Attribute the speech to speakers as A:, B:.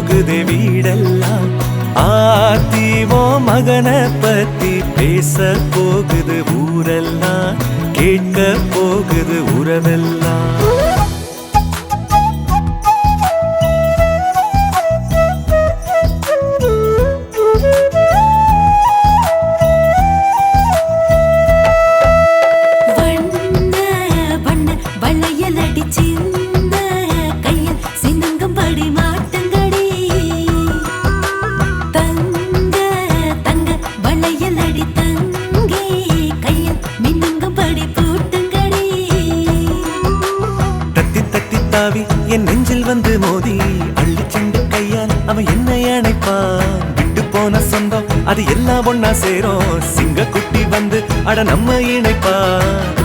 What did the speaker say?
A: போகுதே வீடெல்லாம். ஆத்திவோ மகனை பத்தி பேச போகுது ஊரெல்லாம், கேட்க போகுது உறவெல்லாம். என் நெஞ்சில் வந்து மோதி அள்ளி சென்று கையால் அவன் என்னை அணைப்பான். விட்டு போன சொந்தம் அது எல்லாம் ஒன்னா சேரும், சிங்க குட்டி வந்து அட நம்ம இணைப்பான்.